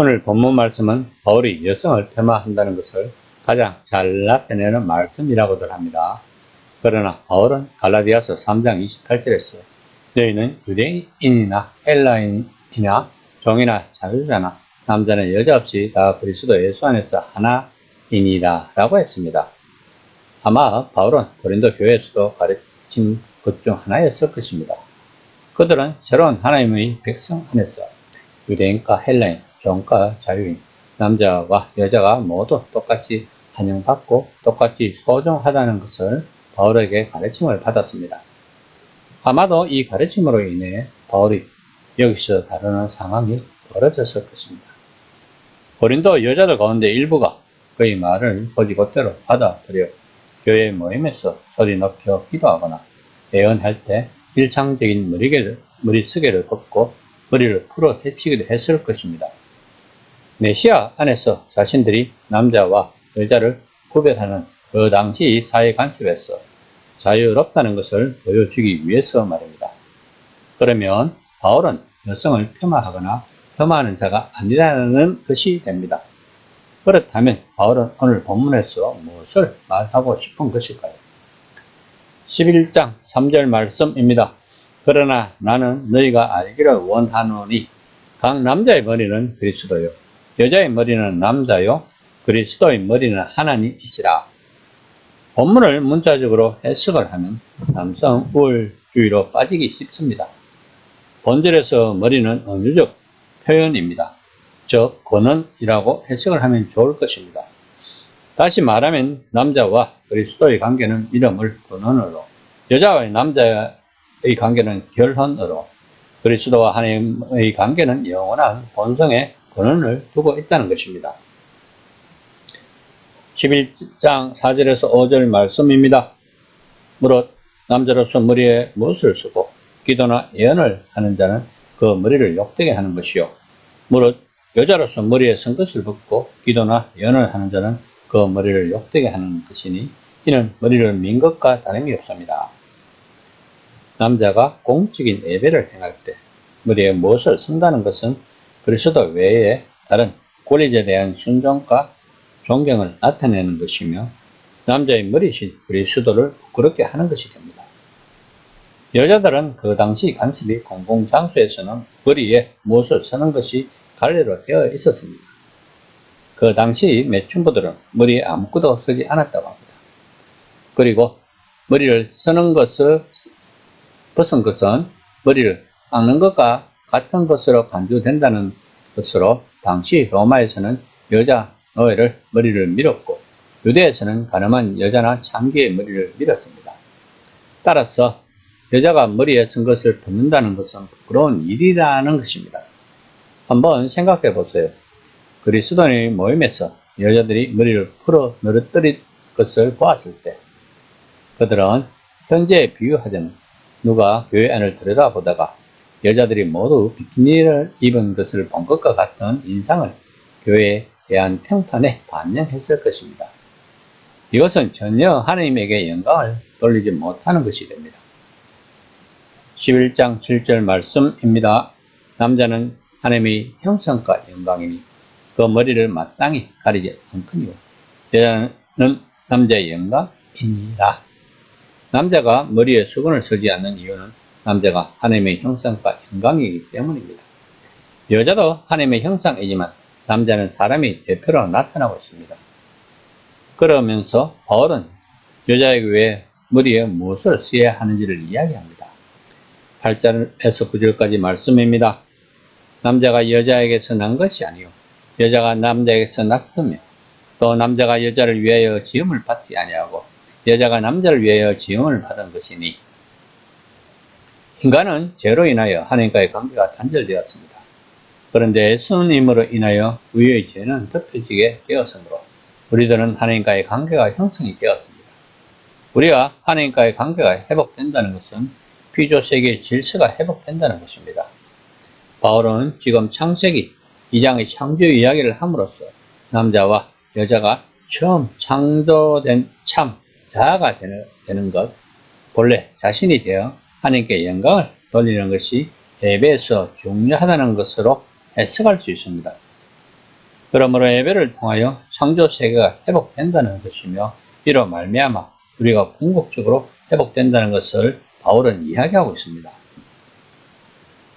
오늘 본문 말씀은 바울이 여성을 폄하한다는 것을 가장 잘 나타내는 말씀이라고들 합니다. 그러나 바울은 갈라디아서 3장 28절에서 너희는 유대인이나 헬라인이나 종이나 자유자나 남자는 여자 없이 다 그리스도 예수 안에서 하나이니라 라고 했습니다. 아마 바울은 고린도 교회에서도 가르친 것 중 하나였을 것입니다. 그들은 새로운 하나님의 백성 안에서 유대인과 헬라인, 종과 자유인, 남자와 여자가 모두 똑같이 환영받고 똑같이 소중하다는 것을 바울에게 가르침을 받았습니다. 아마도 이 가르침으로 인해 바울이 여기서 다루는 상황이 벌어졌을 것입니다. 고린도 여자들 가운데 일부가 그의 말을 곧이곧대로 받아들여 교회 모임에서 소리 높여 기도하거나 예언할 때 일상적인 머리쓰개를 덮고 머리를 풀어 헤치기도 했을 것입니다. 메시아 안에서 자신들이 남자와 여자를 구별하는 그 당시 사회 관습에서 자유롭다는 것을 보여주기 위해서 말입니다. 그러면 바울은 여성을 폄하하거나 폄하하는 자가 아니라는 것이 됩니다. 그렇다면 바울은 오늘 본문에서 무엇을 말하고 싶은 것일까요? 11장 3절 말씀입니다. 그러나 나는 너희가 알기를 원하노니 각 남자의 머리는 그리스도요 여자의 머리는 남자요 그리스도의 머리는 하나님이시라. 본문을 문자적으로 해석을 하면 남성 우월주의로 빠지기 쉽습니다. 본절에서 머리는 은유적 표현입니다. 즉 권원이라고 해석을 하면 좋을 것입니다. 다시 말하면 남자와 그리스도의 관계는 믿음을 근원으로, 여자와 남자의 관계는 결혼으로, 그리스도와 하나님의 관계는 영원한 본성의 근원을 두고 있다는 것입니다. 11장 4절에서 5절 말씀입니다. 무릇 남자로서 머리에 무엇을 쓰고 기도나 예언을 하는 자는 그 머리를 욕되게 하는 것이요 무릇 여자로서 머리에 선것을 벗고 기도나 예언을 하는 자는 그 머리를 욕되게 하는 것이니 이는 머리를 민 것과 다름이 없습니다. 남자가 공적인 예배를 행할 때 머리에 무엇을 쓴다는 것은 그리스도 외에 다른 권리자에 대한 순종과 존경을 나타내는 것이며 남자의 머리신 그리스도를 부끄럽게 하는 것이 됩니다. 여자들은 그 당시 관습이 공공장소에서는 머리에 무엇을 쓰는 것이 관례로 되어 있었습니다. 그 당시 매춘부들은 머리에 아무것도 쓰지 않았다고 합니다. 그리고 머리를 쓰는 것을 벗은 것은 머리를 깎는 것과 같은 것으로 간주된다는 것으로 당시 로마에서는 여자 노예를 머리를 밀었고 유대에서는 가늠한 여자나 창기의 머리를 밀었습니다. 따라서 여자가 머리에 쓴 것을 벗는다는 것은 부끄러운 일이라는 것입니다. 한번 생각해 보세요. 그리스도인의 모임에서 여자들이 머리를 풀어 늘어뜨린 것을 보았을 때 그들은 현재에 비유하자면 누가 교회 안을 들여다보다가 여자들이 모두 비키니를 입은 것을 본 것과 같은 인상을 교회에 대한 평판에 반영했을 것입니다. 이것은 전혀 하나님에게 영광을 돌리지 못하는 것이 됩니다. 11장 7절 말씀입니다. 남자는 하나님의 형상과 영광이니 그 머리를 마땅히 가리지 않거니와 여자는 남자의 영광이니라. 남자가 머리에 수건을 쓰지 않는 이유는 남자가 하나님의 형상과 영광이기 때문입니다. 여자도 하나님의 형상이지만 남자는 사람의 대표로 나타나고 있습니다. 그러면서 바울은 여자에게 왜 머리에 무엇을 써야 하는지를 이야기합니다. 8절에서 9절까지 말씀입니다. 남자가 여자에게서 난 것이 아니요 여자가 남자에게서 났으며 또 남자가 여자를 위하여 지음을 받지 아니하고 여자가 남자를 위하여 지음을 받은 것이니 인간은 죄로 인하여 하나님과의 관계가 단절되었습니다. 그런데 예수님으로 인하여 우리의 죄는 덮여지게 되었으므로 우리들은 하나님과의 관계가 형성이 되었습니다. 우리가 하나님과의 관계가 회복된다는 것은 피조세계의 질서가 회복된다는 것입니다. 바울은 지금 창세기 2장의 창조 이야기를 함으로써 남자와 여자가 처음 창조된 참 자아가 되는 것, 본래 자신이 되어 하나님께 영광을 돌리는 것이 예배에서 중요하다는 것으로 해석할 수 있습니다. 그러므로 예배를 통하여 창조 세계가 회복된다는 것이며 이로 말미암아 우리가 궁극적으로 회복된다는 것을 바울은 이야기하고 있습니다.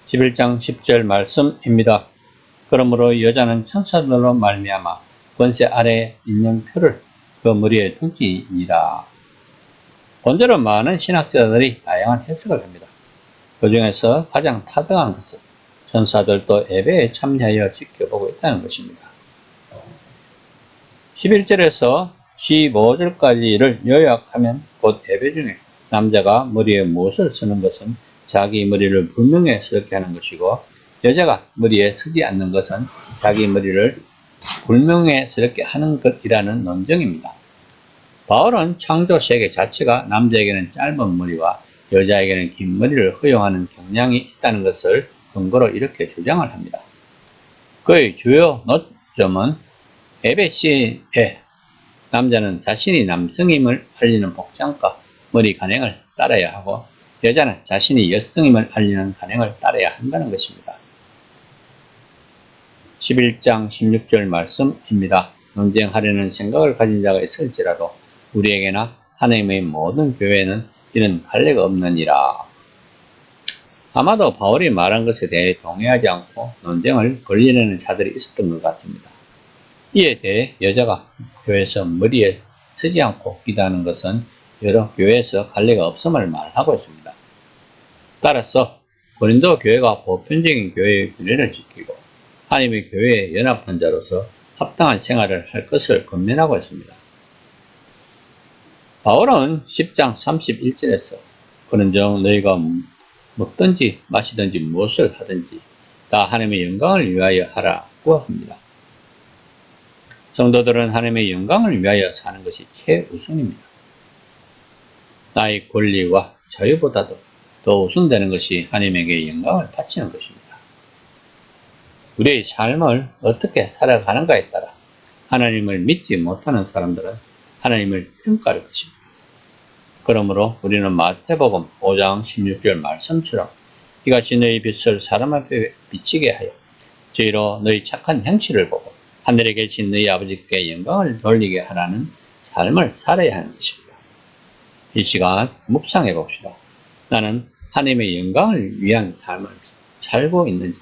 11장 10절 말씀입니다. 그러므로 여자는 천사들로 말미암아 권세 아래에 있는 표를 그 머리에 둘지니라. 본절은 많은 신학자들이 다양한 해석을 합니다. 그 중에서 가장 타당한 것은 천사들도 예배에 참여하여 지켜보고 있다는 것입니다. 11절에서 15절까지를 요약하면 곧 예배 중에 남자가 머리에 무엇을 쓰는 것은 자기 머리를 불명예스럽게 하는 것이고 여자가 머리에 쓰지 않는 것은 자기 머리를 불명예스럽게 하는 것이라는 논증입니다. 바울은 창조 세계 자체가 남자에게는 짧은 머리와 여자에게는 긴 머리를 허용하는 경향이 있다는 것을 근거로 이렇게 주장을 합니다. 그의 주요 노점은 예배 시에 남자는 자신이 남성임을 알리는 복장과 머리 간행을 따라야 하고 여자는 자신이 여성임을 알리는 간행을 따라야 한다는 것입니다. 11장 16절 말씀입니다. 논쟁하려는 생각을 가진 자가 있을지라도 우리에게나 하나님의 모든 교회에는 이런 관례가 없느니라. 아마도 바울이 말한 것에 대해 동의하지 않고 논쟁을 벌이려는 자들이 있었던 것 같습니다. 이에 대해 여자가 교회에서 머리에 쓰지 않고 기도하는 것은 여러 교회에서 관례가 없음을 말하고 있습니다. 따라서 고린도 교회가 보편적인 교회의 규례를 지키고 하나님의 교회에 연합한 자로서 합당한 생활을 할 것을 권면하고 있습니다. 바울은 10장 31절에서 그런즉 너희가 먹든지 마시든지 무엇을 하든지 다 하나님의 영광을 위하여 하라고 합니다. 성도들은 하나님의 영광을 위하여 사는 것이 최우선입니다. 나의 권리와 자유보다도 더 우선되는 것이 하나님에게 영광을 바치는 것입니다. 우리의 삶을 어떻게 살아가는가에 따라 하나님을 믿지 못하는 사람들은 하나님을 평가할 것입니다. 그러므로 우리는 마태복음 5장 16절 말씀처럼 이같이 너희 빛을 사람 앞에 비치게 하여 저희로 너희 착한 행실을 보고 하늘에 계신 너희 아버지께 영광을 돌리게 하라는 삶을 살아야 하는 것입니다. 이 시간 묵상해 봅시다. 나는 하나님의 영광을 위한 삶을 살고 있는지